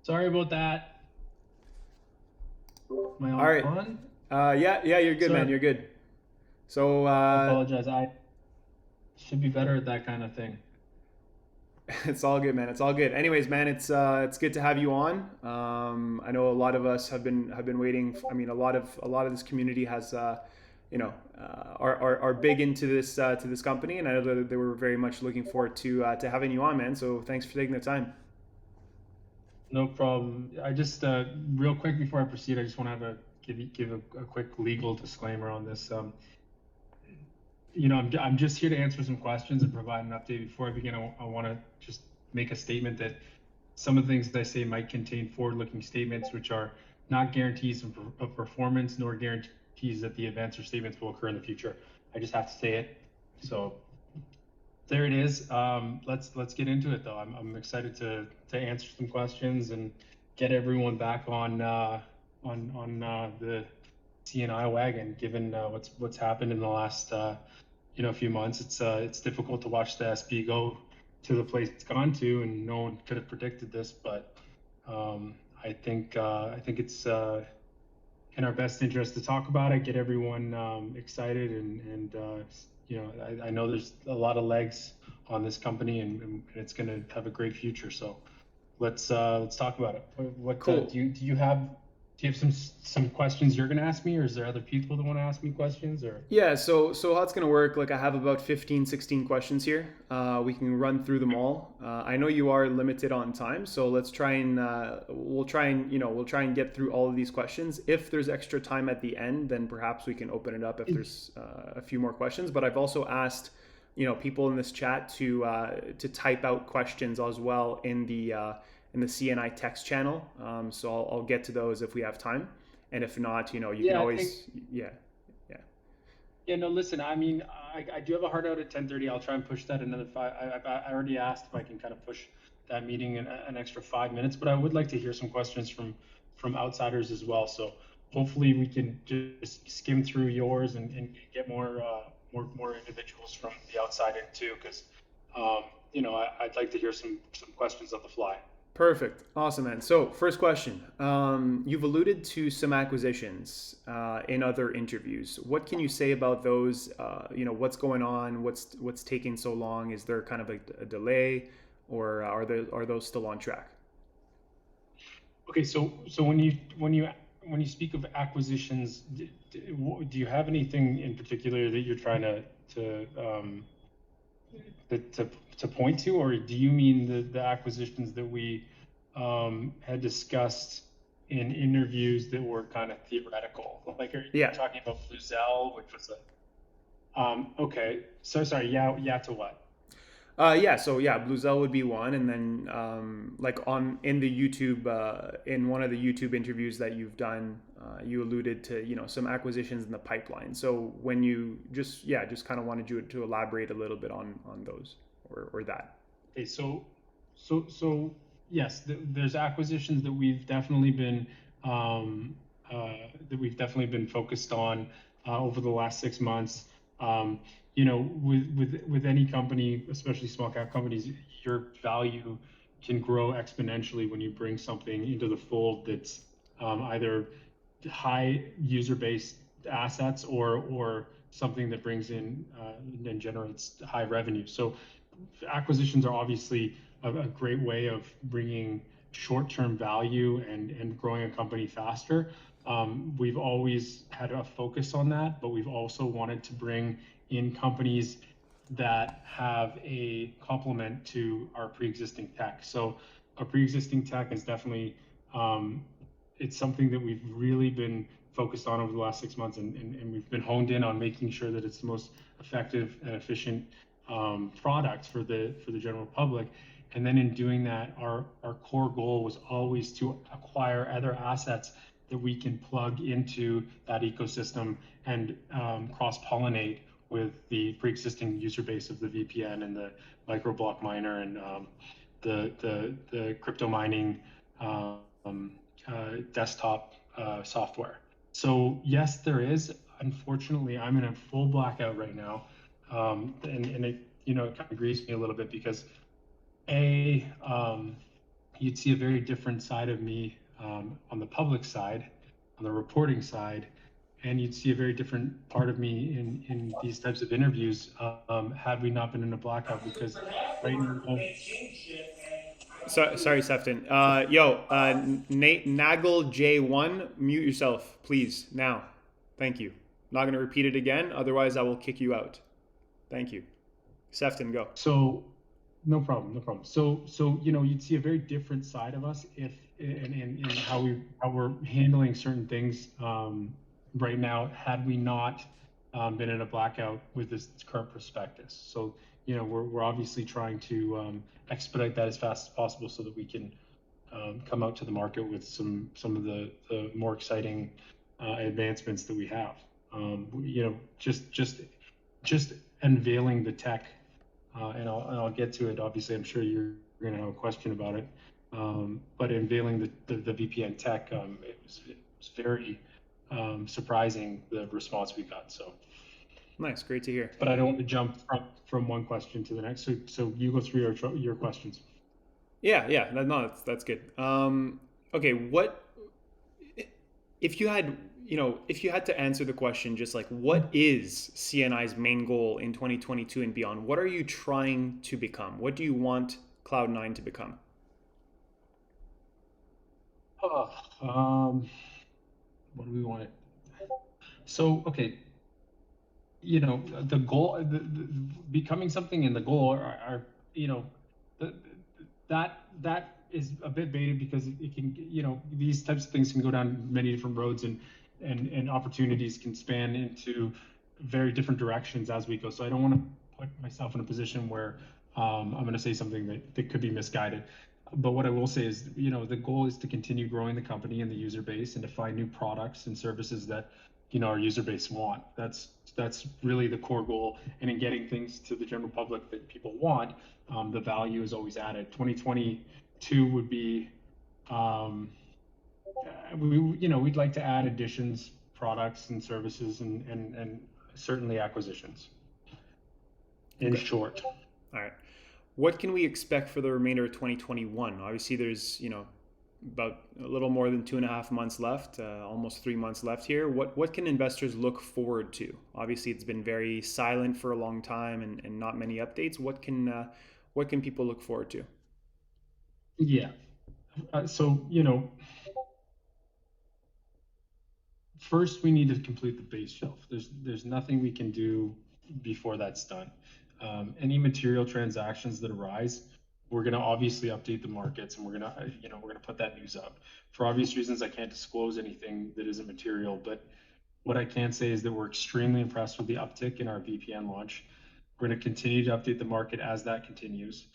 Sorry about that. Am I All right. on? Yeah, you're good, man. Sorry. You're good. So, I apologize. I should be better at that kind of thing. it's all good, man. It's all good. Anyways, man, it's good to have you on. I know a lot of us have been waiting. I mean, a lot of this community has, are big into this to this company, and I know that they were very much looking forward to having you on, man. So, thanks for taking the time. No problem. I just real quick before I proceed, I just want to have give a quick legal disclaimer on this. I'm just here to answer some questions and provide an update. Before I begin, I want to just make a statement that some of the things that I say might contain forward-looking statements, which are not guarantees of performance, nor guarantees that the events or statements will occur in the future. I just have to say it. So there it is. Let's get into it, though. I'm excited to answer some questions and get everyone back on the CNI wagon. Given what's happened in the last few months, it's difficult to watch the SB go to the place it's gone to, and no one could have predicted this. But I think it's in our best interest to talk about it, get everyone excited, and I know there's a lot of legs on this company, and it's going to have a great future. So let's talk about it. What Cool. do you have some questions you're going to ask me, or is there other people that want to ask me questions, or? Yeah, so how it's gonna work, like I have about 15, 16 questions here. We can run through them all. I know you are limited on time, so let's try and we'll try and get through all of these questions. If there's extra time at the end, then perhaps we can open it up if there's a few more questions. But I've also asked, people in this chat to type out questions as well in the CNI text channel. So I'll get to those if we have time, and if not, you can Yeah, I think. always, yeah. Yeah. Yeah, no, listen, I mean, I do have a hard out at 10:30. I'll try and push that another five. I already asked if I can kind of push that meeting an extra 5 minutes, but I would like to hear some questions from outsiders as well. So hopefully we can just skim through yours and get more individuals from the outside in too, because I'd like to hear some questions on the fly. Perfect. Awesome, man. So, first question. You've alluded to some acquisitions in other interviews. What can you say about those? What's going on? What's taking so long? Is there kind of a delay, or are those still on track? Okay, so when you speak of acquisitions, do you have anything in particular that you're trying to um, to to point to, or do you mean the acquisitions that we had discussed in interviews that were kind of theoretical? Like, are you Yeah. talking about Bluezell, which was a okay? So sorry, yeah to what? Yeah. So yeah, Bluezell would be one, and then like on in the YouTube in one of the YouTube interviews that you've done, you alluded to some acquisitions in the pipeline. So when you just kind of wanted you to elaborate a little bit on those or that. Okay, so yes, there's acquisitions um, that we've definitely been focused on over the last 6 months. Um, with any company, especially small cap companies, your value can grow exponentially when you bring something into the fold that's either high user based assets or something that brings in and generates high revenue. So acquisitions are obviously a great way of bringing short-term value and growing a company faster. We've always had a focus on that, but we've also wanted to bring in companies that have a complement to our pre-existing tech. So our pre-existing tech is definitely it's something that we've really been focused on over the last 6 months, and we've been honed in on making sure that it's the most effective and efficient product for the general public. And then in doing that, our core goal was always to acquire other assets that we can plug into that ecosystem and cross-pollinate with the pre-existing user base of the VPN and the microblock miner and the crypto mining desktop software. So yes, there is. Unfortunately, I'm in a full blackout right now, and it kind of grieves me a little bit because a you'd see a very different side of me on the public side, on the reporting side, and you'd see a very different part of me in these types of interviews had we not been in a blackout. Because right now, Sorry, Sefton. Nate Nagel J1, mute yourself, please, now. Thank you. Not going to repeat it again, otherwise I will kick you out. Thank you. Sefton, go. so no problem, no problem. So you'd see a very different side of us if in how we're handling certain things right now had we not been in a blackout with this current prospectus. So we're obviously trying to expedite that as fast as possible so that we can come out to the market with some of the more exciting advancements that we have. Just unveiling the tech, and I'll get to it. Obviously, I'm sure you're going to have a question about it. But unveiling the VPN tech, it was very surprising, the response we got. So nice, great to hear. But I don't want to jump from one question to the next. So you go through your questions. Yeah, no, that's good. Okay, what if you had to answer the question just like, what is CNI's main goal in 2022 and beyond? What are you trying to become? What do you want Cloud9 to become? What do we want? So, okay, the goal, becoming something, and the goal are the, that is a bit baited, because it can, these types of things can go down many different roads, and opportunities can span into very different directions as we go. So I don't want to put myself in a position where I'm going to say something that could be misguided. But what I will say is, the goal is to continue growing the company and the user base, and to find new products and services that, our user base want. That's really the core goal. And in getting things to the general public that people want, the value is always added. 2022 would be, we'd like to add additions, products and services, and certainly acquisitions. In short. All right. What can we expect for the remainder of 2021? Obviously, there's about a little more than 2.5 months left, almost 3 months left here. What can investors look forward to? Obviously, it's been very silent for a long time, and not many updates. What can people look forward to? Yeah. So first we need to complete the base shelf. There's nothing we can do before that's done. Any material transactions that arise, we're going to obviously update the markets, and we're going to put that news up. For obvious reasons, I can't disclose anything that isn't material, but what I can say is that we're extremely impressed with the uptick in our VPN launch. We're going to continue to update the market as that continues.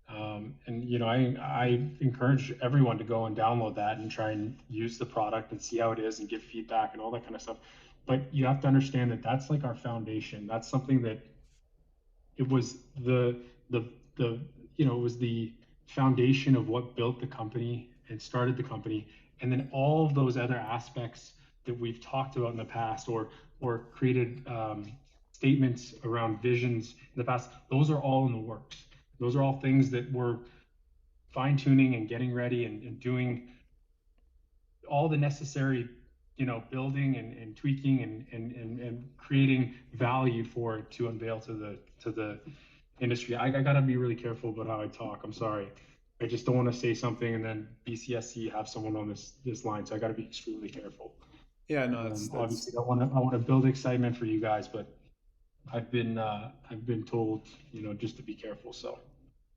And I encourage everyone to go and download that and try and use the product and see how it is and give feedback and all that kind of stuff. But you have to understand that that's like our foundation. That's something that it was it was the foundation of what built the company and started the company. And then all of those other aspects that we've talked about in the past, or created statements around visions in the past, those are all in the works. Those are all things that we're fine tuning and getting ready, and doing all the necessary, building and tweaking and creating value for it to unveil to the industry. I gotta be really careful about how I talk. I'm sorry. I just don't want to say something and then BCSC have someone on this line. So I gotta be extremely careful. Yeah, no, obviously I want to build excitement for you guys, but I've been told, just to be careful.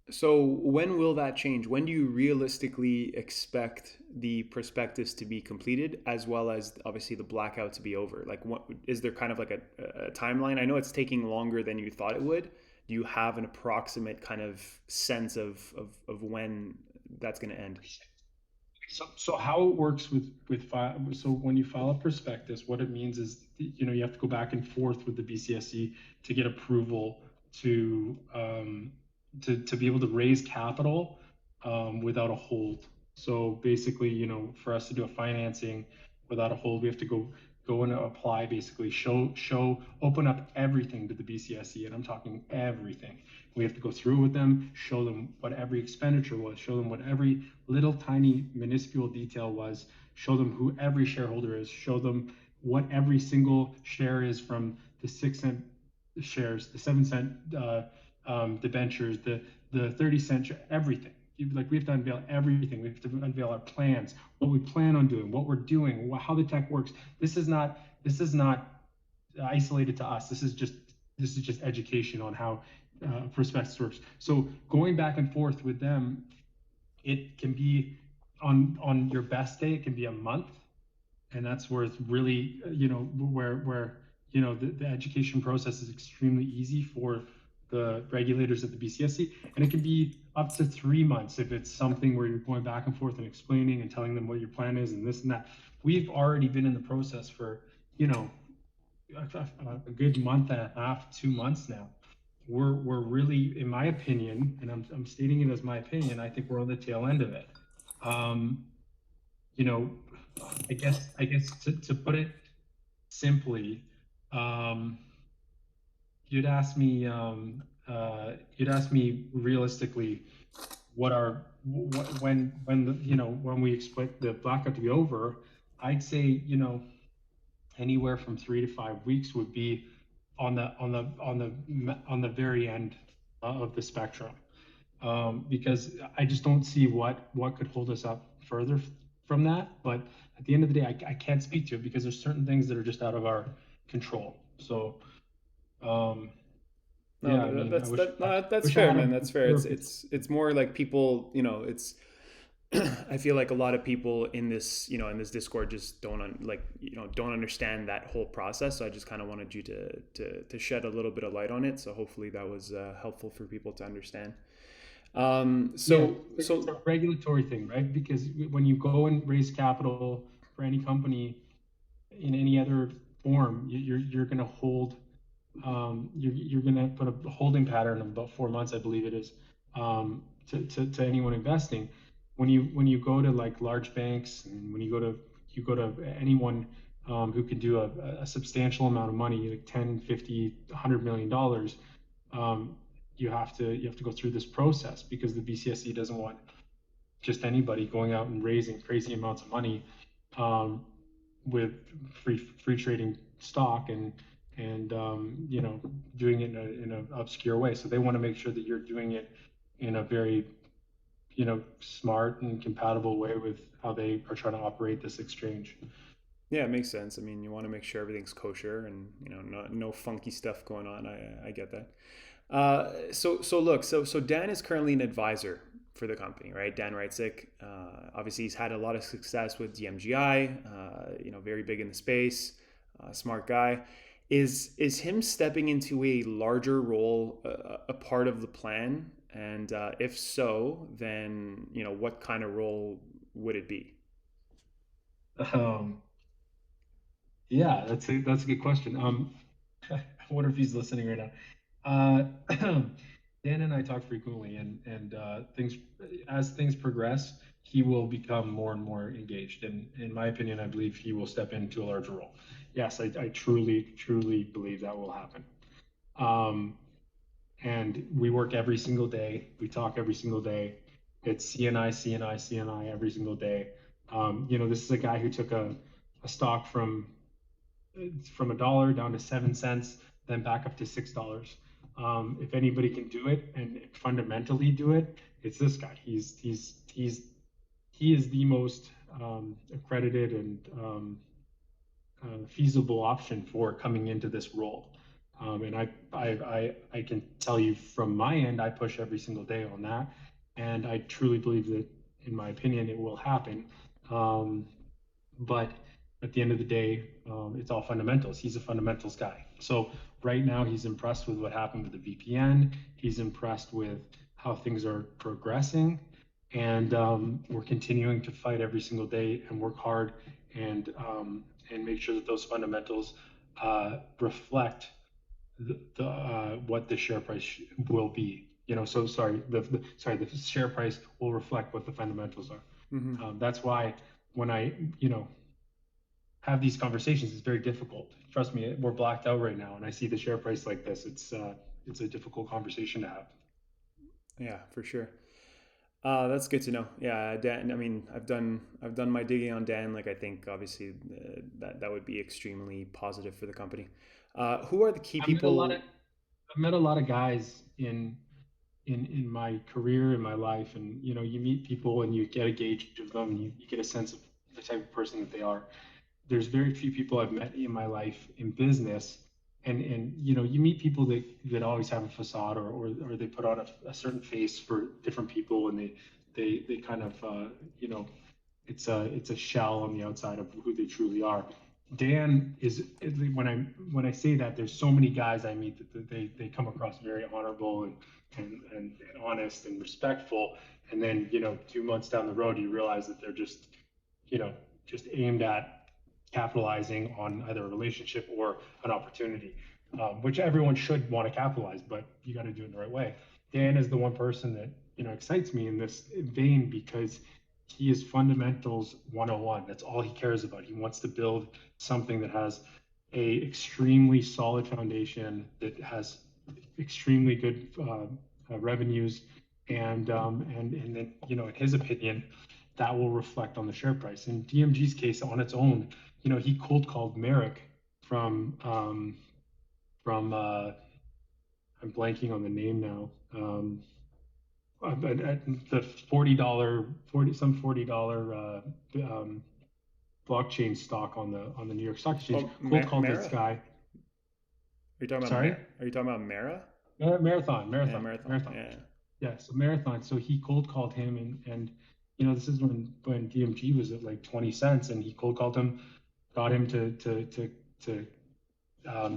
So when will that change? When do you realistically expect the prospectus to be completed, as well as obviously the blackout to be over? Like, what is there kind of like a timeline? I know it's taking longer than you thought it would. Do you have an approximate kind of sense of when that's going to end? So how it works with file, so when you file a prospectus, what it means is, you have to go back and forth with the BCSE to get approval to be able to raise capital without a hold. So basically, for us to do a financing without a hold, we have to go go and apply, basically open up everything to the BCSE, and I'm talking everything. We have to go through with them, show them what every expenditure was, show them what every little tiny minuscule detail was, show them who every shareholder is, show them what every single share is from the 6 cent shares, the 7 cent debentures, the 30 cent, everything. Like we have to unveil everything. We have to unveil our plans, what we plan on doing, what we're doing, how the tech works. This is not isolated to us. This is just education on how prospectus works. So going back and forth with them, it can be on your best day, it can be a month, and that's where it's really where the education process is extremely easy for the regulators at the BCSC, and it can be up to 3 months if it's something where you're going back and forth and explaining and telling them what your plan is and this and that. We've already been in the process for a good month and a half, 2 months now. We're really, in my opinion, and I'm stating it as my opinion, I think we're on the tail end of it. You know, I guess to put it simply, you'd ask me realistically when we expect the blackout to be over. I'd say anywhere from 3 to 5 weeks would be on the very end of the spectrum, because I just don't see what could hold us up further from that. But at the end of the day, I can't speak to it because there's certain things that are just out of our control. So No, yeah, I mean, that's wish I fair, had man. a That's fair. It's more like people, it's I feel like a lot of people in this, in this Discord just don't understand that whole process. So I just kind of wanted you to shed a little bit of light on it. So hopefully that was helpful for people to understand. Yeah, it's a regulatory thing, right? Because when you go and raise capital for any company in any other form, you're going to hold, you're going to put a holding pattern of about 4 months, I believe it is, to anyone investing. When you go to like large banks, and when you go to anyone who can do a substantial amount of money, like 10, 50, $100 million, um, you have to go through this process because the BCSE doesn't want just anybody going out and raising crazy amounts of money um, with free trading stock and doing it in an obscure way. So they want to make sure that you're doing it in a very smart and compatible way with how they are trying to operate this exchange. Yeah, it makes sense. I mean, you want to make sure everything's kosher and no funky stuff going on. I get that. So Dan is currently an advisor for the company, right? Dan Reitzik. Obviously, he's had a lot of success with DMGI. Very big in the space. Smart guy. Is him stepping into a larger role a part of the plan? And if so, then what kind of role would it be? Um, yeah, that's a good question. I wonder if he's listening right now. Dan and I talk frequently, and as things progress, he will become more and more engaged. And in my opinion, I believe he will step into a larger role. Yes, I truly believe that will happen. Um, and we work every single day. We talk every single day. It's CNI, CNI, CNI every single day. This is a guy who took a stock from $1 down to 7 cents, then back up to $6. If anybody can do it and fundamentally do it, it's this guy. He is the most accredited and feasible option for coming into this role. And I can tell you from my end, I push every single day on that, and I truly believe that, in my opinion, it will happen. But at the end of the day, it's all fundamentals. He's a fundamentals guy. So right now, he's impressed with what happened with the VPN. He's impressed with how things are progressing, and we're continuing to fight every single day and work hard and make sure that those fundamentals reflect what the share price will be. So sorry, the share price will reflect what the fundamentals are. Mm-hmm. That's why when have these conversations. It's very difficult. Trust me, we're blacked out right now, and I see the share price like this. It's a difficult conversation to have. Yeah, for sure. That's good to know. Yeah, Dan. I mean, I've done my digging on Dan. Like, I think obviously that would be extremely positive for the company. Who are the key I met a lot of people? I met a lot of guys in my career in my life, and you meet people and you get a gauge of them, and you get a sense of the type of person that they are. There's very few people I've met in my life in business, and you meet people that always have a facade, or they put on a certain face for different people, and they kind of it's a shell on the outside of who they truly are. Dan is when I say that, there's so many guys I meet that they come across very honorable and honest and respectful, and then 2 months down the road you realize that they're you know just aimed at capitalizing on either a relationship or an opportunity, which everyone should want to capitalize, but you got to do it the right way. Dan is the one person that excites me in this vein because he is fundamentals 101. That's all he cares about. He wants to build something that has a extremely solid foundation, that has extremely good revenues, and then in his opinion, that will reflect on the share price. In DMG's case, on its own, he cold called Merrick from I'm blanking on the name now. But at the $40 blockchain stock on the New York Stock Exchange. Oh, Cold called this Mara. guy. Are you talking about Sorry, Are you talking about Mara? Marathon, Yeah, Marathon, Marathon. Marathon. Yeah. Yeah, so Marathon. So he cold called him, and this is when DMG was at like 20 cents, and he cold called him, got him to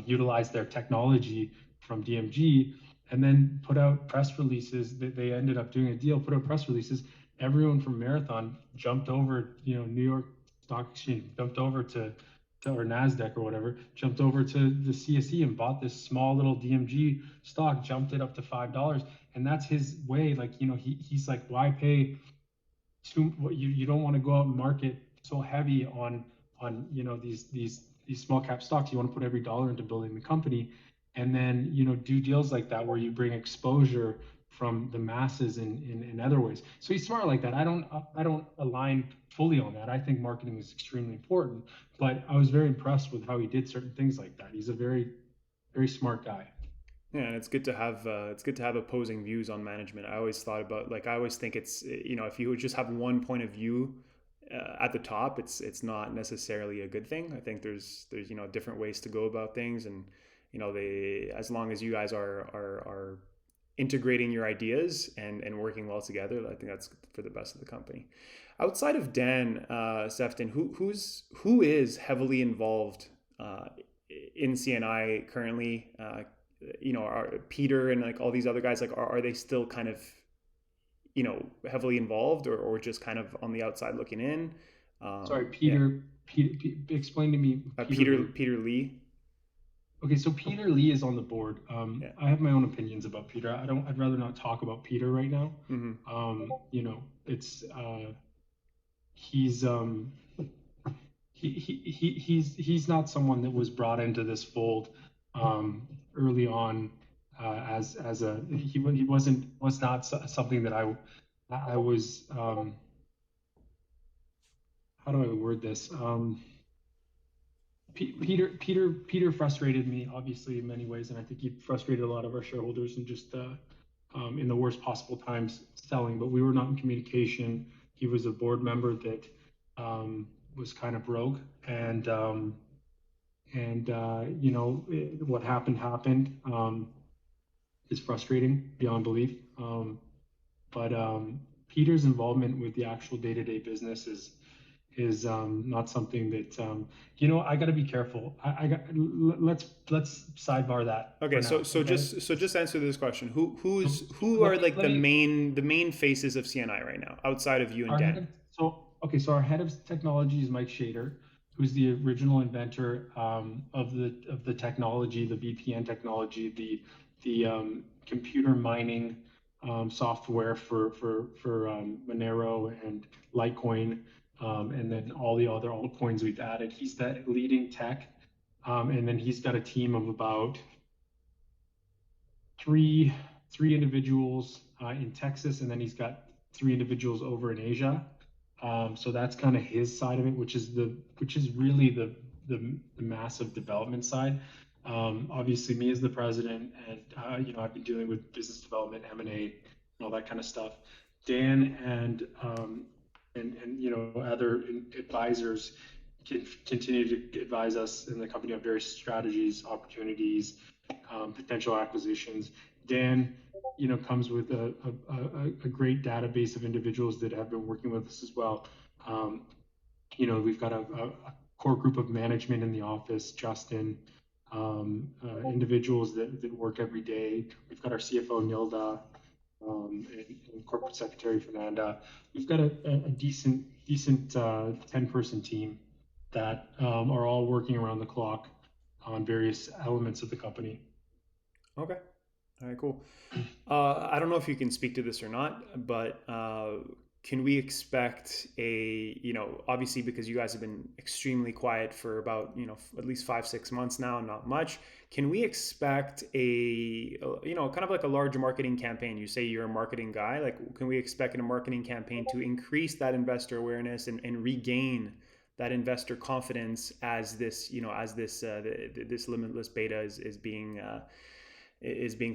utilize their technology from DMG, and then put out press releases that they ended up doing a deal, put out press releases. Everyone from Marathon jumped over, New York Stock Exchange, jumped over to or NASDAQ or whatever, jumped over to the CSE and bought this small little DMG stock, jumped it up to $5. And that's his way. Like, he's like, why pay you don't want to go out and market so heavy on these small cap stocks. You want to put every dollar into building the company, and then do deals like that where you bring exposure from the masses in other ways. So he's smart like that. I don't align fully on that. I think marketing is extremely important, but I was very impressed with how he did certain things like that. He's a very, very smart guy. Yeah, and it's good to have opposing views on management. I always thought about, like, I always think it's, if you would just have one point of view at the top, it's not necessarily a good thing. I think there's different ways to go about things, and they, as long as you guys are integrating your ideas and working well together, I think that's for the best of the company. Outside of Dan, Sefton, who is heavily involved in CNI currently? Are Peter and like all these other guys, like, are they still kind of heavily involved, or just kind of on the outside looking in? Sorry, Yeah. Peter, explain to me, Peter Peter who? Peter Lee. Okay, so Peter Lee is on the board. Yeah. I have my own opinions about Peter. I'd rather not talk about Peter right now. Mm-hmm. It's he's he's not someone that was brought into this fold early on as a he was not something that I was how do I word this? Peter frustrated me, obviously, in many ways, and I think he frustrated a lot of our shareholders, and just in the worst possible times selling. But we were not in communication. He was a board member that was kind of rogue, and what happened is frustrating beyond belief. But Peter's involvement with the actual day-to-day business is not something that I got to be careful. I got let's sidebar that Okay, for so now. Okay. just answer this question. Who Let are me like let me the main faces of CNI right now, outside of you and our head Dan? of so our head of technology is Mike Shader, who's the original inventor of the technology, the VPN technology, the computer mining software for Monero and Litecoin. and then all the other altcoins we've added. He's that leading tech, and then he's got a team of about three three individuals in Texas, and then he's got three individuals over in Asia. So that's kind of his side of it, which is really the massive development side. Obviously, me as the president, and I've been dealing with business development, M&A, and all that kind of stuff. Dan and other advisors can continue to advise us in the company on various strategies, opportunities, potential acquisitions. Dan, comes with a great database of individuals that have been working with us as well. We've got a core group of management in the office, Justin, individuals that work every day. We've got our CFO, Nilda, and corporate secretary, Fernanda. We've got a decent 10-person team that are all working around the clock on various elements of the company. Okay. All right, cool. I don't know if you can speak to this or not, but can we expect obviously because you guys have been extremely quiet for about, at least 5-6 months now, not much. Can we expect kind of like a large marketing campaign? You say you're a marketing guy. Like, can we expect a marketing campaign to increase that investor awareness and regain that investor confidence as this, this limitless beta is being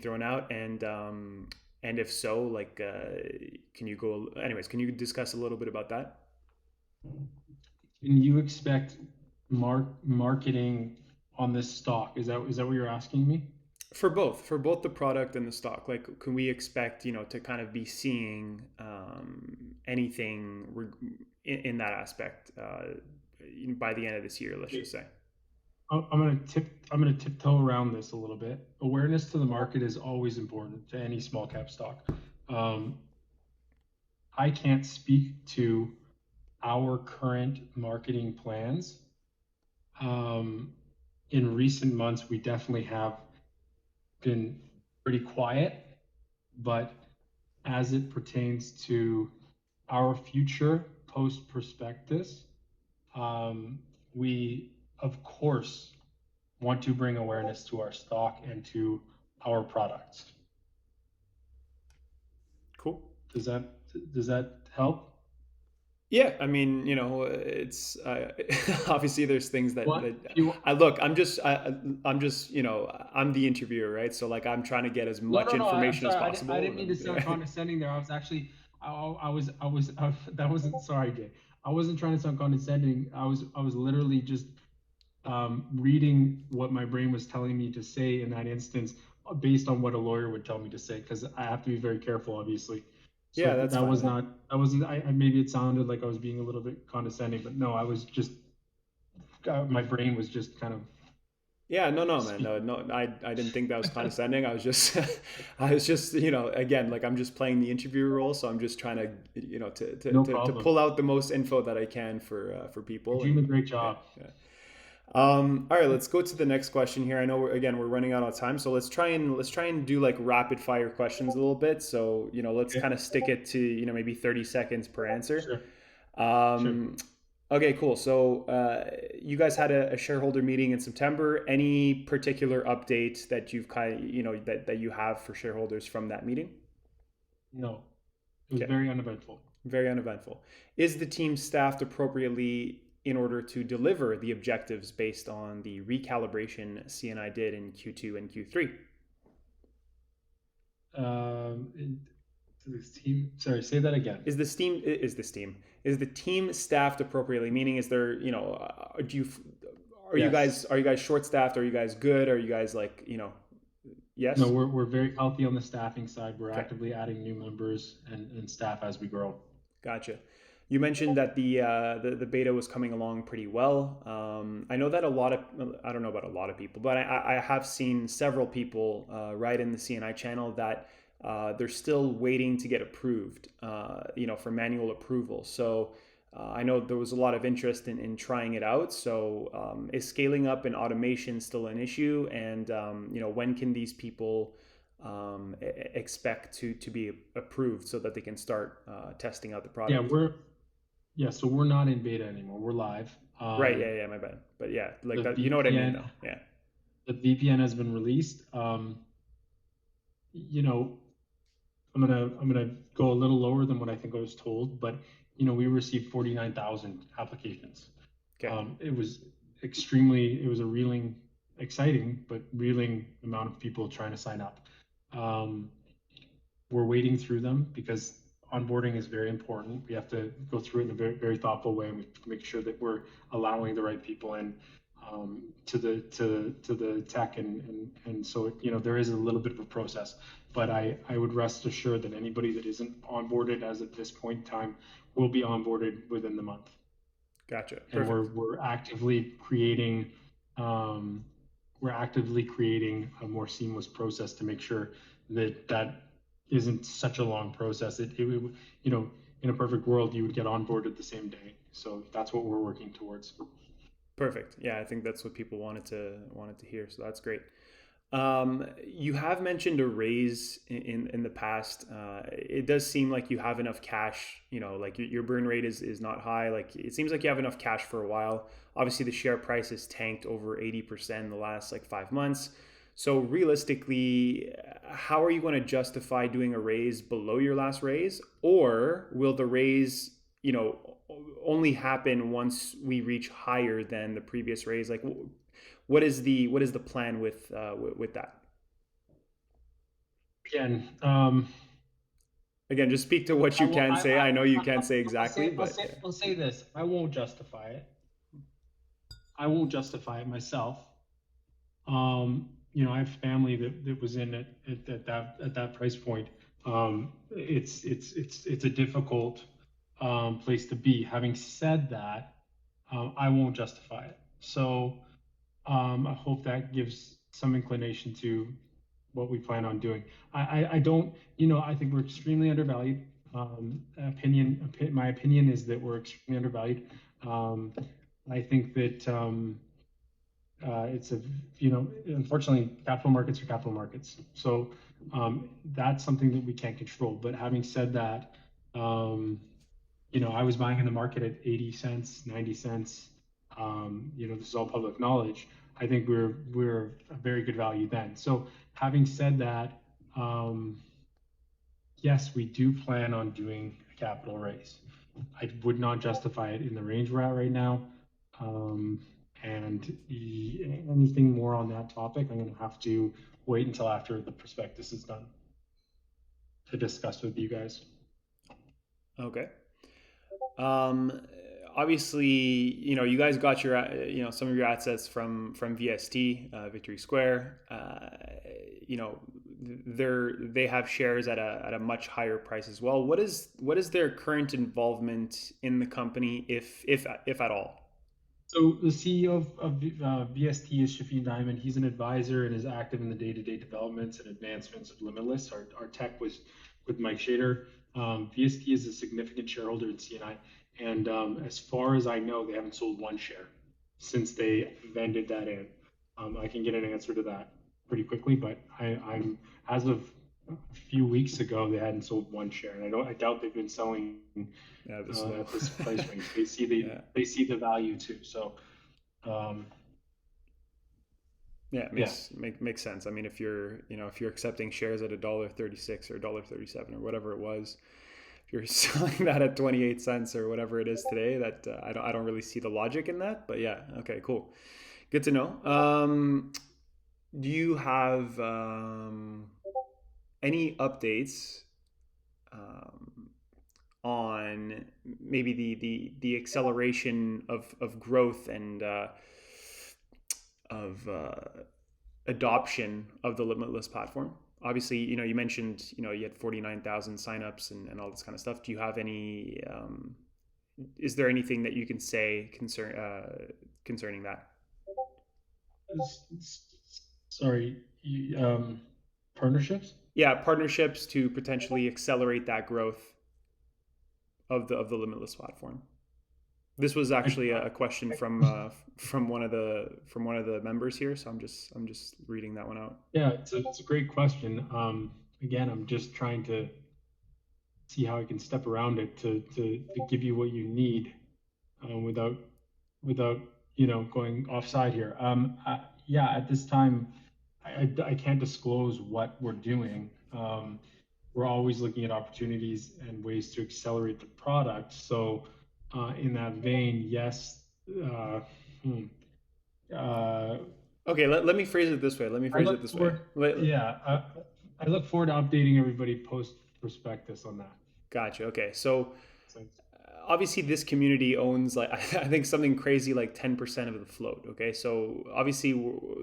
thrown out, and if so, like, can you discuss a little bit about that? Can you expect marketing on this stock? Is that what you're asking me? For both the product and the stock, like, can we expect to kind of be seeing anything in that aspect by the end of this year, let's just say? I'm gonna tiptoe around this a little bit. Awareness to the market is always important to any small cap stock. Um, I can't speak to our current marketing plans. Um, in recent months, we definitely have been pretty quiet, but as it pertains to our future post prospectus, um, we of course want to bring awareness to our stock and to our products. Cool. Does that help? Yeah, I mean, it's obviously there's things that What you? I look. I'm just I'm the interviewer, right? So, like, I'm trying to get as No, much no, no. I'm information as sorry. I possible, didn't and mean to sound then condescending there. I was actually, that wasn't, sorry, Jay. I wasn't trying to sound condescending. I was literally just reading what my brain was telling me to say in that instance, based on what a lawyer would tell me to say, because I have to be very careful, obviously. So yeah, that's that was fine. not, that wasn't, maybe it sounded like I was being a little bit condescending, but no, I was just, my brain was just kind of Yeah, no, no, man, no, speaking. no. I didn't think that was condescending. I was just, I was just, again, like, I'm just playing the interviewer role, so I'm just trying to, No to problem. pull out the most info that I can for You're people, doing a and great yeah, job. yeah. All right, let's go to the next question here. I know we're running out of time, so let's try and do like rapid fire questions a little bit. So, let's Okay. kind of stick it to maybe 30 seconds per answer. Sure. Sure. Um, okay, cool. So, you guys had a shareholder meeting in September. Any particular update that you've that you have for shareholders from that meeting? No, it was Okay. very uneventful. Very uneventful. Is the team staffed appropriately in order to deliver the objectives based on the recalibration CNI did in Q2 and Q3? And this team, sorry, say that again. Is the team staffed appropriately? Meaning, is there, do you Yes. are you guys short staffed? Are you guys good? Are you guys, like, No, yes? we're very healthy on the staffing side. We're Okay. actively adding new members and staff as we grow. Gotcha. You mentioned that the beta was coming along pretty well. I know that I don't know about a lot of people, but I have seen several people write in the CNI channel that they're still waiting to get approved, for manual approval. So I know there was a lot of interest in trying it out. So, is scaling up and automation still an issue? And when can these people expect to be approved so that they can start testing out the Yeah, product? Yeah, so we're not in beta anymore. We're live. Right. Yeah. Yeah. My bad. But yeah, like The that. You know what I mean, VPN, though. Yeah. the VPN has been released. You know, I'm gonna go a little lower than what I think I was told, but we received 49,000 applications. Okay. It was a reeling, exciting, but reeling amount of people trying to sign up. Um, we're wading through them because onboarding is very important. We have to go through it in a very, very thoughtful way, and we have to make sure that we're allowing the right people in to the tech, and so there is a little bit of a process. But I would rest assured that anybody that isn't onboarded as of this point in time will be onboarded within the month, Gotcha. and we're Perfect. we're actively creating um, we're actively creating a more seamless process to make sure that that isn't such a long process. In a perfect world, you would get onboarded the same day. So that's what we're working towards. Perfect. Yeah, I think that's what people wanted to hear. So that's great. You have mentioned a raise in the past. It does seem like you have enough cash. Like your burn rate is not high. Like it seems like you have enough cash for a while. Obviously, the share price has tanked over 80% in the last like 5 months. So realistically, how are you going to justify doing a raise below your last raise, or will the raise, only happen once we reach higher than the previous raise? Like, what is the plan with that? Again, Again, just speak to what I you will. can say. I know you can't say I'll exactly, say. I'll but say. yeah. I'll say this. I won't justify it. I won't justify it myself. I have family that was in at that price point. It's a difficult place to be. Having said that, I won't justify it. So I hope that gives some inclination to what we plan on doing. I don't, I think we're extremely undervalued. My opinion is that we're extremely undervalued. Um, I think that it's unfortunately, capital markets are capital markets. So that's something that we can't control. But having said that, I was buying in the market at 80 cents, 90 cents. This is all public knowledge. I think we're a very good value then. So having said that, yes, we do plan on doing a capital raise. I would not justify it in the range we're at right now. Um, and anything more on that topic, I'm going to have to wait until after the prospectus is done to discuss with you guys. Okay. Um, Obviously, you guys got your, some of your assets from VST, Victory Square. You know, they have shares at a much higher price as well. What is their current involvement in the company, if at all? So the CEO of VST is Shafin Diamond. He's an advisor and is active in the day-to-day developments and advancements of Limitless. Our tech was with Mike Shader. VST is a significant shareholder in CNI, and as far as I know, they haven't sold one share since they vended that in. I can get an answer to that pretty quickly, but I'm as of a few weeks ago, they hadn't sold one share, and I doubt they've been selling Yeah, this low. at this price range. They see the Yeah. they see the value too. So um, Yeah, it yeah, makes sense. I mean, if you're accepting shares at $1.36 or $1.37 or whatever it was, if you're selling that at 28 cents or whatever it is today, that I don't really see the logic in that. But yeah, okay, cool, good to know. Do you have any updates um, on maybe the acceleration of growth and of adoption of the Limitless platform? Obviously, you mentioned, you had 49,000 signups and all this kind of stuff. Do you have any? Is there anything that you can say concerning that? sorry, partnerships. Yeah, partnerships to potentially accelerate that growth of the Limitless platform. This was I, actually a question from one of the members here, so I'm just reading that one out. yeah, it's a great question. Again, I'm just trying to see how I can step around it to give you what you need without without going offside here. Yeah, at this time, I can't disclose what we're doing. We're always looking at opportunities and ways to accelerate the product. So, in that vein, yes. Uh, hmm, uh, Okay, let me phrase it this way. Let me I phrase it look this way. forward, yeah, I look forward to updating everybody post prospectus on that. Gotcha. Okay, so So, obviously this community owns like I think something crazy like 10% of the float. Okay, so obviously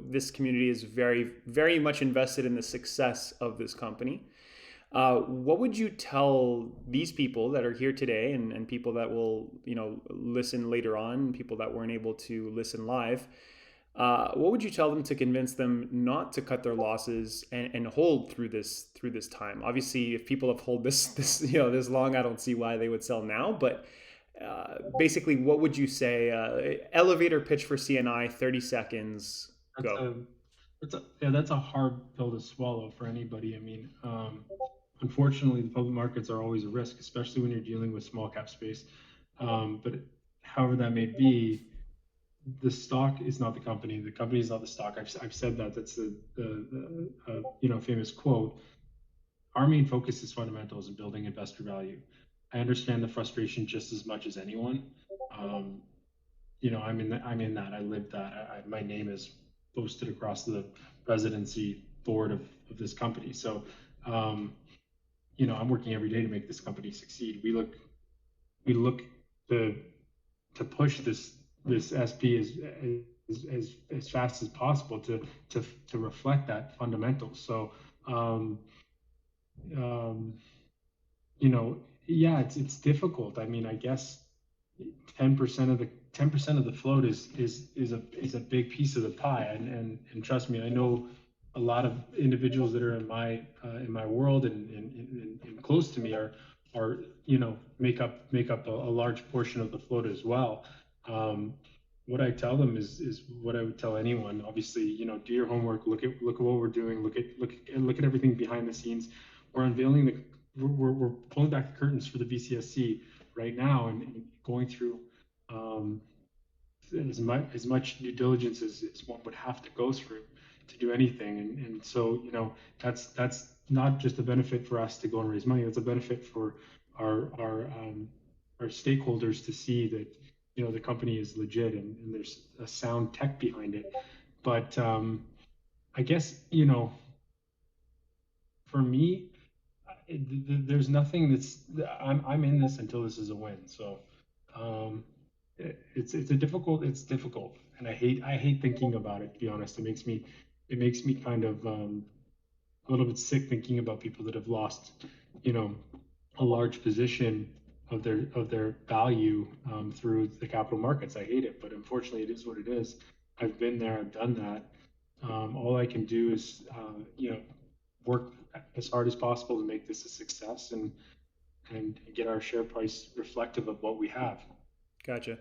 this community is very much invested in the success of this company. What would you tell these people that are here today and people that will listen later on, people that weren't able to listen live? What would you tell them to convince them not to cut their losses and hold through this time? Obviously, if people have hold this this long, I don't see why they would sell now. But basically, what would you say? Elevator pitch for CNI, 30 seconds, that's go. a yeah, that's a hard pill to swallow for anybody. I mean, unfortunately, the public markets are always a risk, especially when you're dealing with small cap space. But however that may be, the stock is not the company. The company is not the stock. I've said that. That's the famous quote. Our main focus is fundamentals and building investor value. I understand the frustration just as much as anyone. Um, I'm in that. I live that. My name is posted across the presidency board of this company. So, um, I'm working every day to make this company succeed. We look to push this SP as fast as possible to reflect that fundamental. So, um, um, you know, yeah, it's difficult. I mean, I guess 10% of the float is a big piece of the pie, and trust me, I know a lot of individuals that are in my world and close to me are make up a large portion of the float as well. Um, what I tell them is what I would tell anyone. Obviously, do your homework. Look at what we're doing. Look at everything behind the scenes. We're unveiling we're pulling back the curtains for the BCSC right now and going through um, as much due diligence as one would have to go through to do anything. And so, that's not just a benefit for us to go and raise money. That's a benefit for our our um, our stakeholders to see that the company is legit and there's a sound tech behind it. But I guess for me, there's nothing that's I'm in this until this is a win. So um, it's difficult, and I hate thinking about it. To be honest, it makes me kind of a little bit sick thinking about people that have lost, you know, a large position of their value through the capital markets. I hate it, but unfortunately, it is what it is. I've been there. I've done that. All I can do is work as hard as possible to make this a success and get our share price reflective of what we have. Gotcha.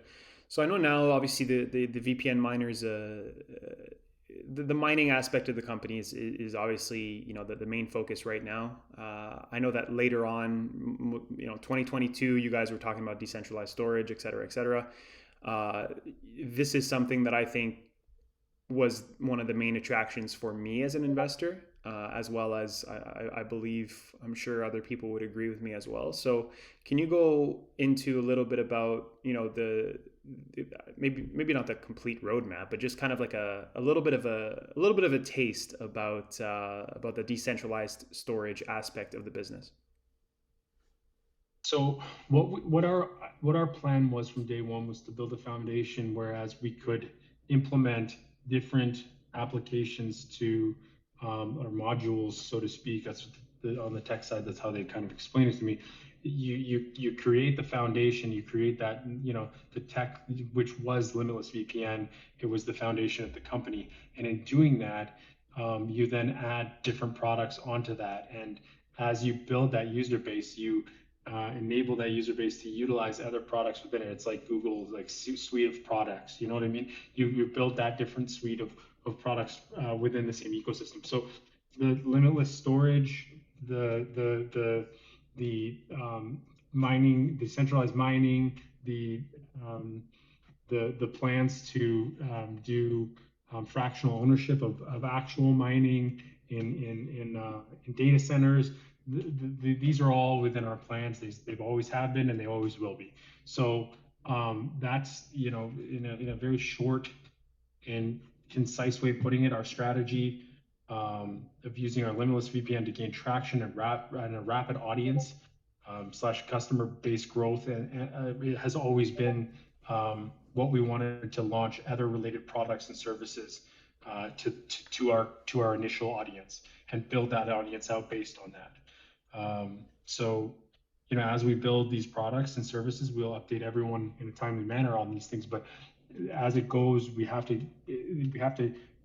So I know now, obviously, the VPN miners, the mining aspect of the company is obviously the main focus right now. I know that later on, 2022, you guys were talking about decentralized storage, et cetera, et cetera. This is something that I think was one of the main attractions for me as an investor, as well as I believe, I'm sure other people would agree with me as well. So can you go into a little bit about, maybe not the complete roadmap, but just kind of like a little bit of a taste about the decentralized storage aspect of the business? So what our plan was from day one was to build a foundation, whereas we could implement different applications to or modules, so to speak. That's on the tech side. That's how they kind of explain it to me. You create the foundation. You create that the tech, which was limitless VPN. It was the foundation of the company, and in doing that, you then add different products onto that. And as you build that user base, you enable that user base to utilize other products within it. It's like Google's like suite of products. You know what I mean? You build that different suite of products within the same ecosystem. So the limitless storage, the mining, decentralized mining, the plans to do fractional ownership of actual mining in data centers. These are all within our plans. They've always have been, and they always will be. So that's, in a very short and concise way of putting it, our strategy of using our limitless VPN to gain traction and a rapid audience slash customer base growth, and it has always been what we wanted to launch other related products and services to our initial audience and build that audience out based on that. So, as we build these products and services, we'll update everyone in a timely manner on these things. But as it goes, we have to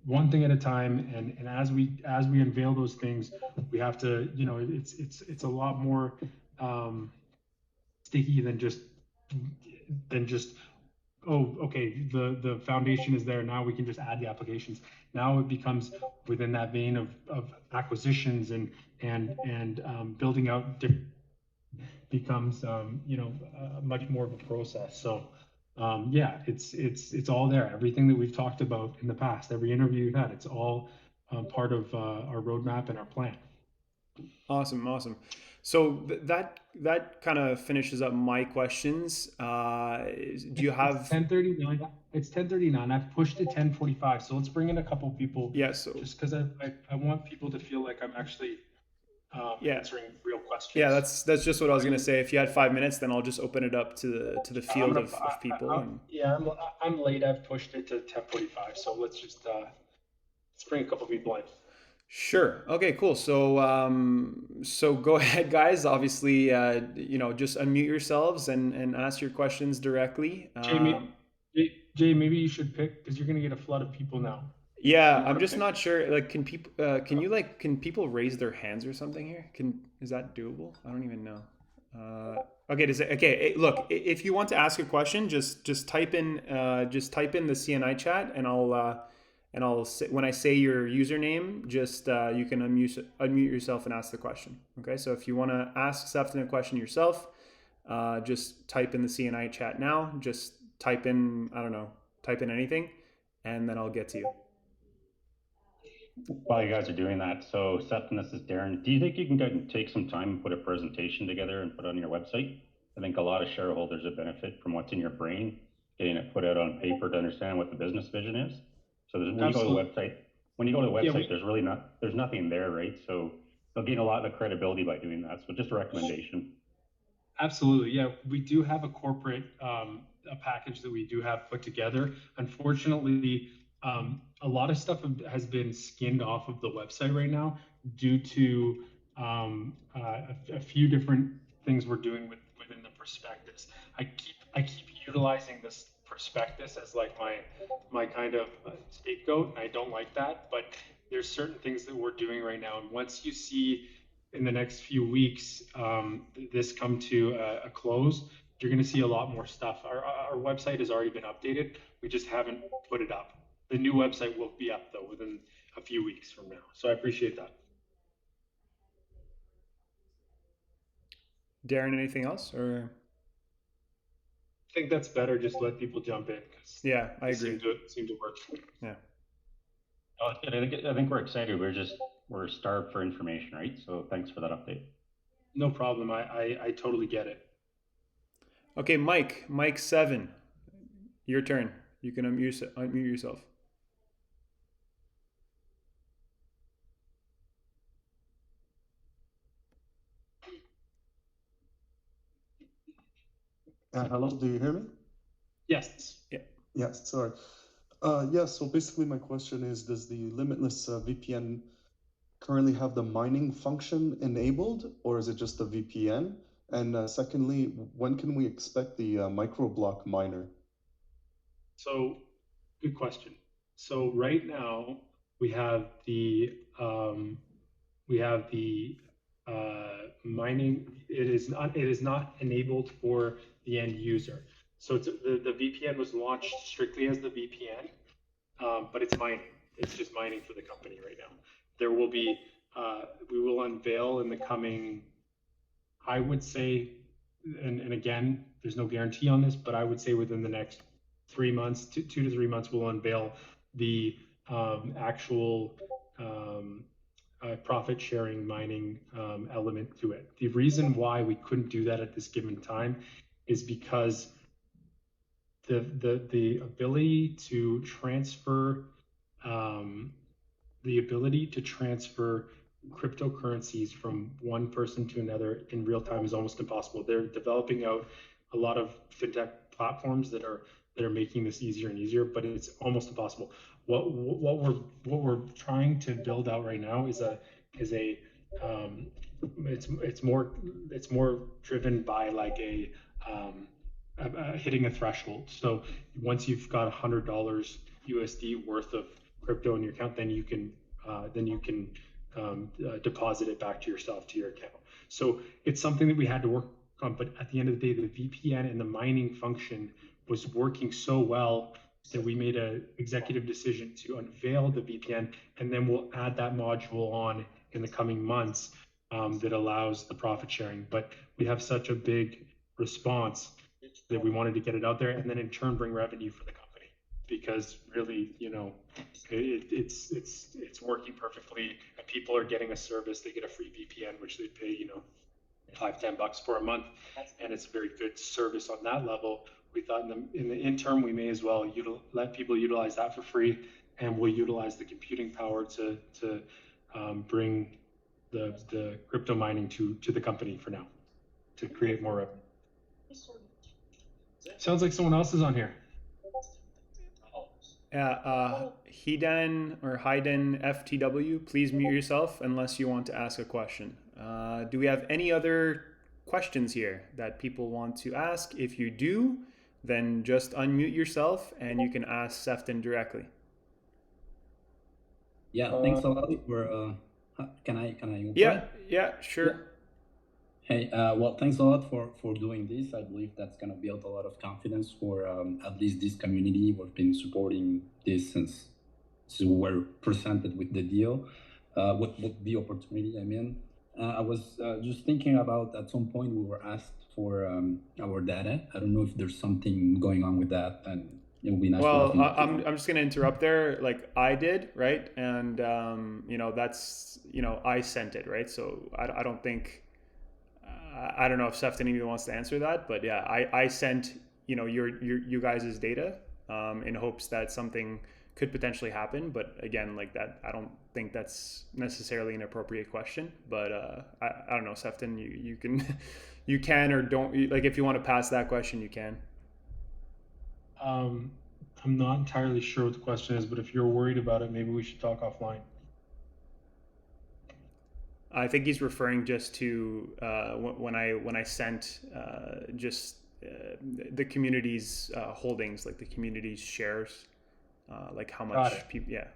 one thing at a time. And as we unveil those things, we have to, it's a lot more sticky than just oh, okay, the foundation is there. Now we can just add the applications. Now it becomes within that vein of acquisitions and building out becomes much more of a process. So yeah, it's all there. Everything that we've talked about in the past, every interview we've had, it's all part of our roadmap and our plan. Awesome. So that kind of finishes up my questions. Do you have? 10:39. It's 10:39. I've pushed to 10:45. So let's bring in a couple people. Yeah. So just because I want people to feel like I'm actually yeah. answering real questions. Yeah, that's just what I was gonna say. If you had 5 minutes, then I'll just open it up to the field of people. Yeah, I'm late. I've pushed it to 10:45. So let's bring a couple people in. Sure. Okay, cool. So go ahead, guys. Obviously, just unmute yourselves and ask your questions directly. Jay, maybe you should pick, because you're gonna get a flood of people now. Yeah, I'm just not sure. Like, can people raise their hands or something here? Is that doable? I don't even know. Okay, look, if you want to ask a question, just type in the CNI chat, and I'll say, when I say your username, just you can unmute yourself and ask the question. Okay, so if you want to ask Sefton a question yourself, just type in the CNI chat now. Just type in, I don't know, type in anything, and then I'll get to you. While you guys are doing that, so Sefton, this is Darren. Do you think you can take some time and put a presentation together and put it on your website? I think a lot of shareholders would benefit from what's in your brain, getting it put out on paper to understand what the business vision is. So when you go to the website, there's nothing there, right? So they'll gain a lot of credibility by doing that. So just a recommendation. Absolutely, yeah. We do have a corporate a package that we do have put together. Unfortunately, a lot of stuff has been skinned off of the website right now due to a few different things we're doing within the prospectus. I keep utilizing this prospectus as like my kind of scapegoat, and I don't like that. But there's certain things that we're doing right now, and once you see in the next few weeks this come to a close, you're going to see a lot more stuff. Our website has already been updated. We just haven't put it up. The new website will be up though within a few weeks from now. So I appreciate that. Darren, anything else, or? I think that's better. Just let people jump in. Yeah, I agree. Seem to work. Yeah. Oh, I think we're excited. We're starved for information, right? So thanks for that update. No problem. I totally get it. Okay, Mike 7, your turn. You can unmute yourself. Hello, do you hear me? Yes. Yeah. Yes, sorry. So basically my question is, does the limitless VPN currently have the mining function enabled, or is it just the VPN? And secondly, when can we expect the microblock miner? So, good question. So right now we have the mining. It is not enabled for the end user. So the VPN was launched strictly as the VPN, but it's mining. It's just mining for the company right now. There will be we will unveil in the coming I would say, and again, there's no guarantee on this, but I would say within the next 3 months, 2 to 3 months, we'll unveil the actual profit sharing mining element to it. The reason why we couldn't do that at this given time is because the ability to transfer cryptocurrencies from one person to another in real time is almost impossible. They're developing out a lot of fintech platforms that are making this easier and easier, but it's almost impossible. What we're trying to build out right now is it's more driven by like hitting a threshold. So once you've got $100 USD worth of crypto in your account, then you can deposit it back to yourself, to your account. So it's something that we had to work on, but at the end of the day, the VPN and the mining function was working so well that we made an executive decision to unveil the VPN, and then we'll add that module on in the coming months that allows the profit sharing. But we have such a big response that we wanted to get it out there, and then in turn bring revenue for the company, because really, it's working perfectly, and people are getting a service. They get a free VPN, which they pay $5-10 for a month, and it's a very good service on that level. We thought in the interim we may as well let people utilize that for free, and we'll utilize the computing power to bring the crypto mining to the company for now, to create more revenue. Sounds like someone else is on here. Yeah, Hidan or Hayden FTW, please mute yourself unless you want to ask a question. Do we have any other questions here that people want to ask? If you do, then just unmute yourself and you can ask Sefton directly. Yeah, thanks a lot for, can I? Yeah, sure. Yeah. Hey, well, thanks a lot for doing this. I believe that's going to build a lot of confidence for at least this community. We've been supporting this since we were presented with the deal, with the opportunity, I mean. I was just thinking about, at some point we were asked for our data. I don't know if there's something going on with that, and it would be nice. Well, I'm just going to interrupt there. Like I did, right? And, that's, I sent it, right? So I don't think... I don't know if Sefton even wants to answer that, but yeah, I sent you guys' data in hopes that something could potentially happen. But again, like that, I don't think that's necessarily an appropriate question. But I don't know, Sefton, you can or don't, like if you want to pass that question, you can. I'm not entirely sure what the question is, but if you're worried about it, maybe we should talk offline. I think he's referring just to when I sent the community's holdings, like the community's shares, like how much people. Yeah.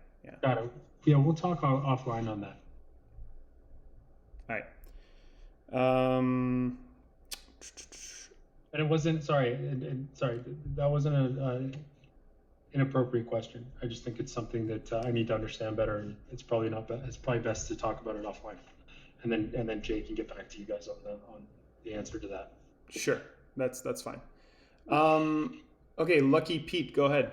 Got it. Yeah, we'll talk offline on that. All right. And it wasn't. Sorry, that wasn't an inappropriate question. I just think it's something that I need to understand better, and it's probably not. It's probably best to talk about it offline. And then Jay can get back to you guys on the answer to that. Sure, that's fine. Okay, Lucky Pete, go ahead.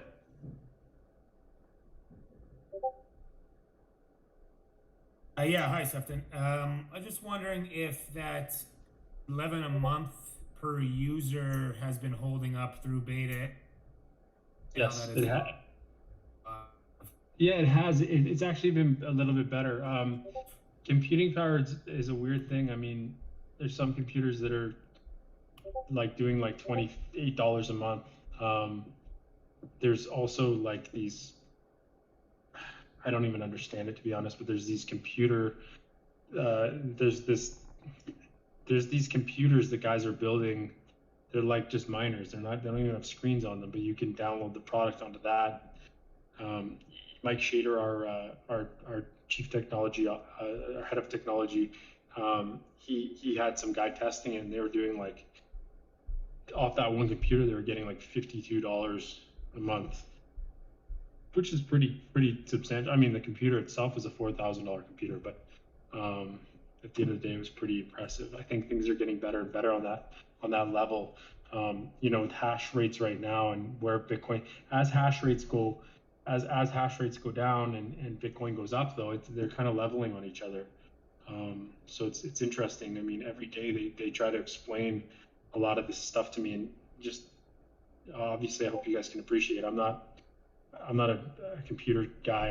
Yeah, hi Sefton. I'm just wondering if that 11 a month per user has been holding up through beta. Yes, it has. Yeah, it has. It's actually been a little bit better. Computing power is a weird thing. I mean, there's some computers that are like doing like $28 a month. There's also like these, I don't even understand it, to be honest, but there's these there's these computers that guys are building. They're like just miners. They don't even have screens on them, but you can download the product onto that. Mike Shader, our chief technology, our head of technology, he had some guy testing it, and they were doing like, off that one computer, they were getting like $52 a month, which is pretty substantial. I mean, the computer itself is a $4,000 computer, but at the end of the day, it was pretty impressive. I think things are getting better and better on that level. You know, with hash rates right now and where Bitcoin, as hash rates go down and Bitcoin goes up, though, they're kind of leveling on each other. So it's interesting. I mean, every day they try to explain a lot of this stuff to me, and just obviously, I hope you guys can appreciate. I'm not a computer guy.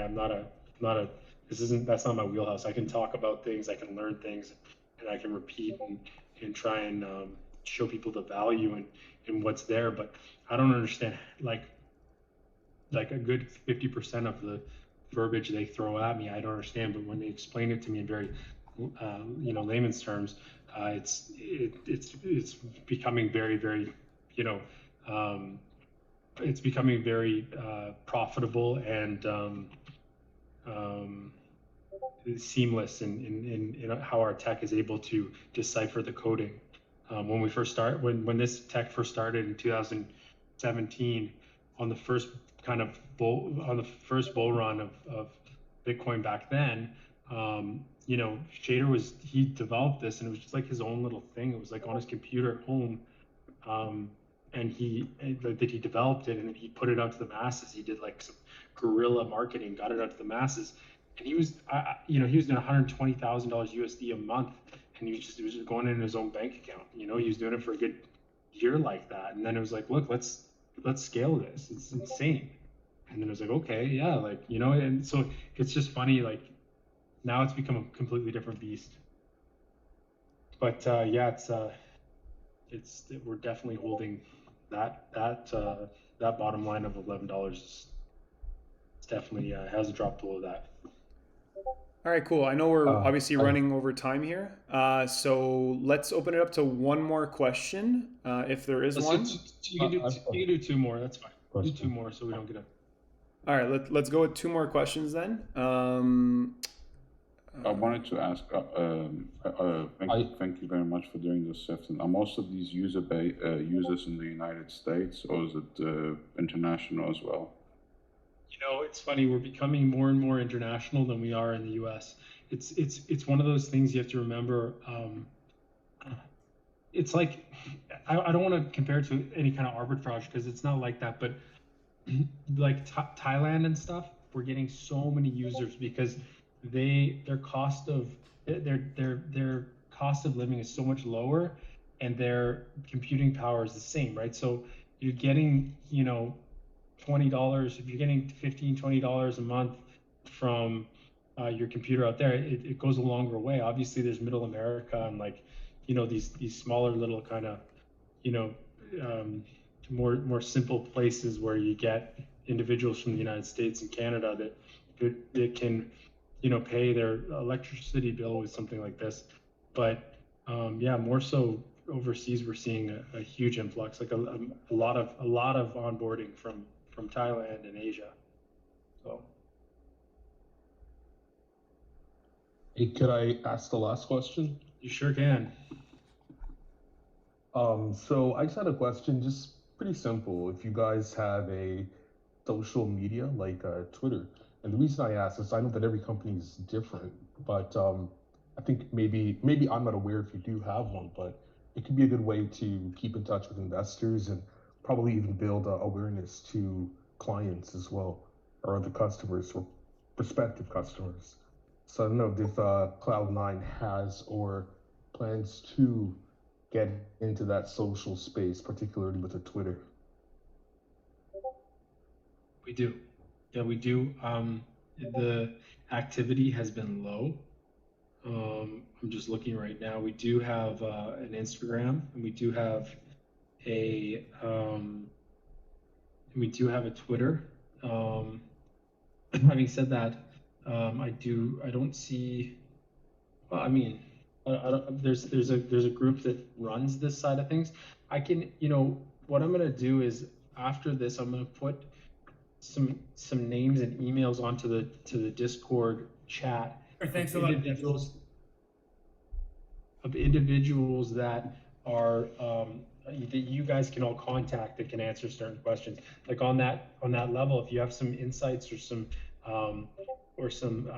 That's not my wheelhouse. I can talk about things, I can learn things, and I can repeat and try and show people the value in what's there. But I don't understand like a good 50% of the verbiage they throw at me. I don't understand, but when they explain it to me in very layman's terms, it's becoming very, very, it's becoming very profitable and seamless in how our tech is able to decipher the coding. When this tech first started in 2017, on the first bull run of Bitcoin back then, Shader he developed this, and it was just like his own little thing. It was like on his computer at home, and he developed it, and then he put it out to the masses. He did like some guerrilla marketing, got it out to the masses, and he was doing $120,000 USD a month, and it was just going in his own bank account. He was doing it for a good year like that, and then it was like, look, let's scale this. It's insane. And then it was like, okay, yeah, and so it's just funny, like now it's become a completely different beast. But yeah, we're definitely holding that bottom line of $11. It's definitely hasn't dropped below that. All right, cool. I know we're obviously running over time here, so let's open it up to one more question, if there is one. You can do two more. That's fine. Do two more so we don't get a. All right, let's go with two more questions then. I wanted to ask, thank you very much for doing this, Sefton. Are most of these users in the United States, or is it international as well? It's funny. We're becoming more and more international than we are in the U.S. It's one of those things you have to remember. It's like, I don't want to compare it to any kind of arbitrage because it's not like that, but like Thailand and stuff, we're getting so many users because their cost of living is so much lower, and their computing power is the same, right? So you're getting $20, if you're getting $15-$20 a month from your computer out there, it goes a longer way. Obviously there's middle America and these smaller little kind of more simple places where you get individuals from the United States and Canada that can pay their electricity bill with something like this. But yeah, more so overseas, we're seeing a huge influx, like a lot of onboarding from Thailand and Asia. So, hey, could I ask the last question? You sure can. So I just had a question, just pretty simple. If you guys have a social media like Twitter, and the reason I ask is I know that every company is different, but I think maybe I'm not aware if you do have one, but it could be a good way to keep in touch with investors and probably even build awareness to clients as well, or other customers or prospective customers. So I don't know if Cloud9 has or plans to get into that social space, particularly with a Twitter. We do. Yeah, we do. The activity has been low. I'm just looking right now. We do have an Instagram, and we do have a Twitter. Having said that, I don't see. Well, I mean, there's a group that runs this side of things. I can, what I'm gonna do is after this, I'm gonna put some names and emails onto the Discord chat. Thanks a lot. Of individuals that are that you guys can all contact that can answer certain questions. Like on that level, if you have some insights or some some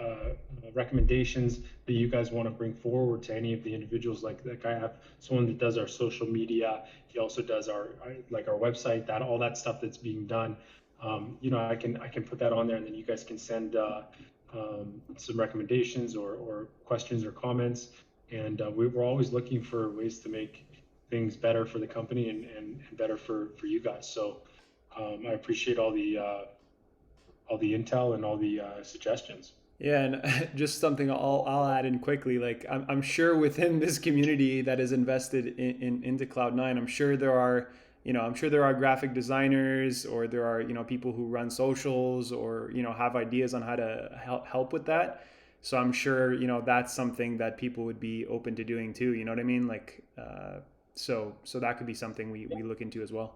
recommendations that you guys want to bring forward to any of the individuals. Like I have someone that does our social media. He also does our website, that all that stuff that's being done. I can put that on there, and then you guys can send some recommendations or questions or comments. And we're always looking for ways to make things better for the company and better for you guys. So I appreciate all the intel and all the suggestions. Yeah, and just something I'll add in quickly. Like I'm sure within this community that is invested into Cloud9, I'm sure there are graphic designers, or there are people who run socials, or have ideas on how to help with that. So I'm sure that's something that people would be open to doing too. You know what I mean? Like so that could be something we look into as well.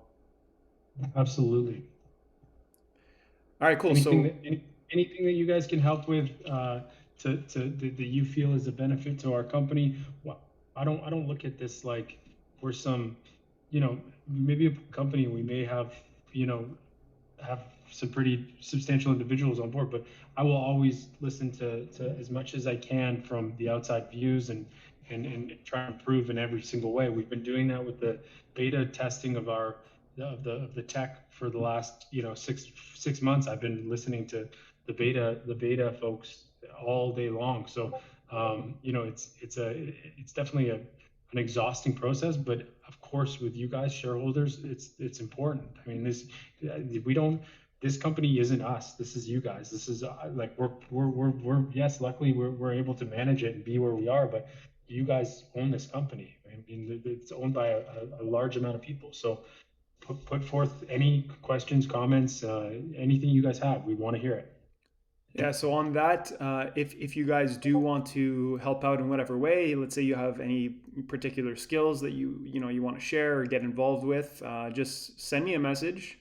Absolutely. All right, cool. Anything that you guys can help with that you feel is a benefit to our company. Well, I don't look at this like we're some, maybe a company, we may have some pretty substantial individuals on board, but I will always listen to as much as I can from the outside views and try to improve in every single way. We've been doing that with the beta testing of the tech for the last 6 months. I've been listening to the beta folks all day long. So it's definitely an exhausting process, but of course with you guys shareholders, it's important. I mean, this company isn't us. This is you guys. This is like we're yes, luckily we're able to manage it and be where we are, but you guys own this company. I mean, it's owned by a large amount of people. So put forth any questions, comments, anything you guys have. We want to hear it. Yeah, so on that, if you guys do want to help out in whatever way, let's say you have any particular skills that you want to share or get involved with, just send me a message.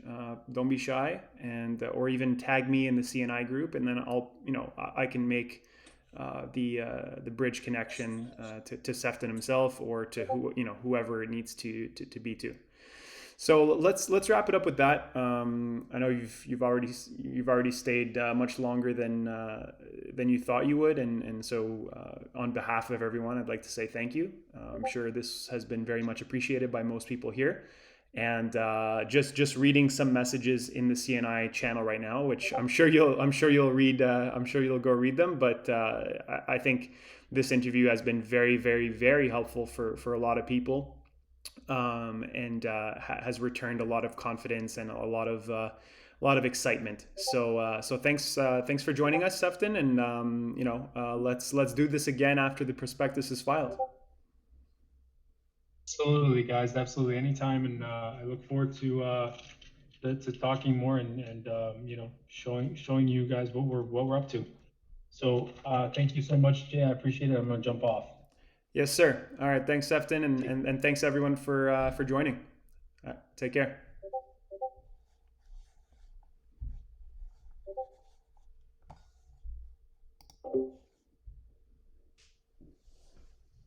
Don't be shy, and or even tag me in the CNI group, and then I can make the bridge connection to Sefton himself, or to whoever it needs to be to. So let's wrap it up with that. I know you've already stayed much longer than you thought you would, and so on behalf of everyone, I'd like to say thank you. I'm sure this has been very much appreciated by most people here. And just reading some messages in the CNI channel right now, which I'm sure you'll read. I'm sure you'll go read them. But I think this interview has been very, very, very helpful for a lot of people. And has returned a lot of confidence and a lot of excitement. So thanks for joining us, Sefton, and let's do this again after the prospectus is filed. Absolutely, guys. Absolutely, anytime, and I look forward to talking more and showing you guys what we're up to. So thank you so much, Jay. I appreciate it. I'm gonna jump off. Yes, sir. All right. Thanks, Sefton, and thanks everyone for joining. All right, take care.